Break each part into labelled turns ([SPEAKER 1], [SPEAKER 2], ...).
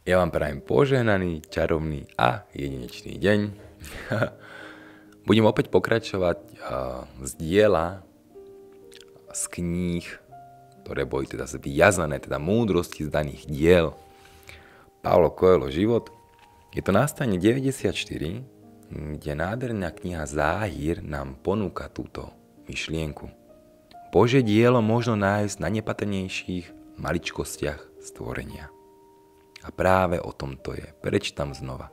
[SPEAKER 1] Ja vám prajem požehnaný, čarovný a jedinečný deň. Budem opäť pokračovať z diela, z kníh, ktoré boli teda zviazané, teda múdrosti z daných diel. Paulo Coelho Život. Je to na strane 94, kde nádherná kniha Záhir nám ponúka túto myšlienku. Božie dielo možno nájsť na nepatrnejších maličkostiach stvorenia. A práve o tom to je. Prečítam znova.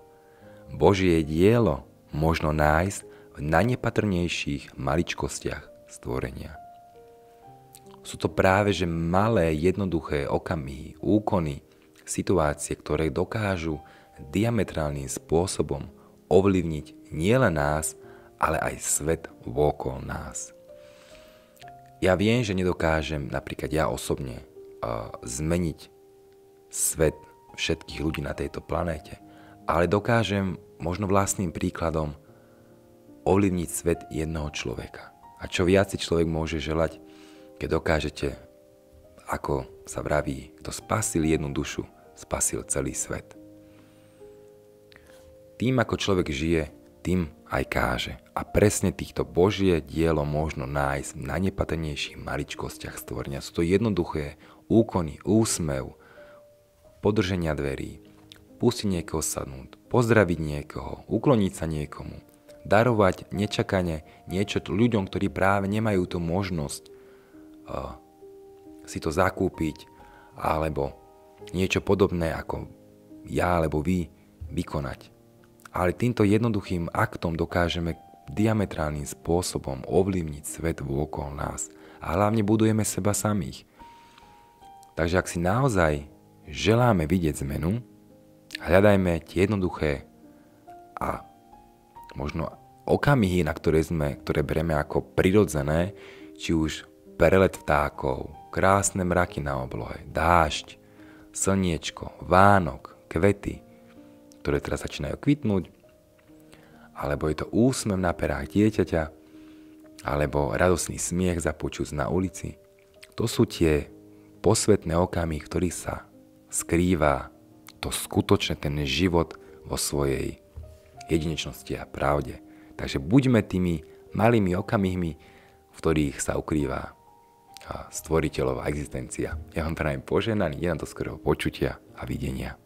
[SPEAKER 1] Božie dielo možno nájsť v najnepatrnejších maličkostiach stvorenia. Sú to práve že malé, jednoduché okamihy, úkony, situácie, ktoré dokážu diametrálnym spôsobom ovplyvniť nielen nás, ale aj svet vôkol nás. Ja viem, že nedokážem, napríklad ja osobne, zmeniť svet všetkých ľudí na tejto planéte, ale dokážem možno vlastným príkladom ovplyvniť svet jedného človeka. A čo viac si človek môže želať, keď dokážete, ako sa vraví, kto spasil jednu dušu, spasil celý svet. Tým, ako človek žije, tým aj káže. A presne týchto Božie dielo možno nájsť v najnepatrnejších maličkostiach stvorenia. Sú to jednoduché úkony, úsmev, podrženia dverí, pustiť niekoho sadnúť, pozdraviť niekoho, ukloniť sa niekomu, darovať nečakane niečo ľuďom, ktorí práve nemajú tú možnosť si to zakúpiť, alebo niečo podobné ako ja alebo vy vykonať. Ale týmto jednoduchým aktom dokážeme diametrálnym spôsobom ovplyvniť svet vôkol nás a hlavne budujeme seba samých. Takže ak si naozaj želáme vidieť zmenu, hľadajme tie jednoduché a možno okamihy, ktoré bereme ako prirodzené, či už prelet vtákov, krásne mraky na oblohe, dážď, slniečko, Vánok, kvety, ktoré teraz začínajú kvitnúť, alebo je to úsmev na perách dieťaťa, alebo radosný smiech započuť na ulici. To sú tie posvetné okamihy, ktorých sa skrýva to skutočné, ten život vo svojej jedinečnosti a pravde. Takže buďme tými malými okamihmi, v ktorých sa ukrýva stvoriteľová existencia. Ja vám prajem požehnaný deň, do skorého počutia a videnia.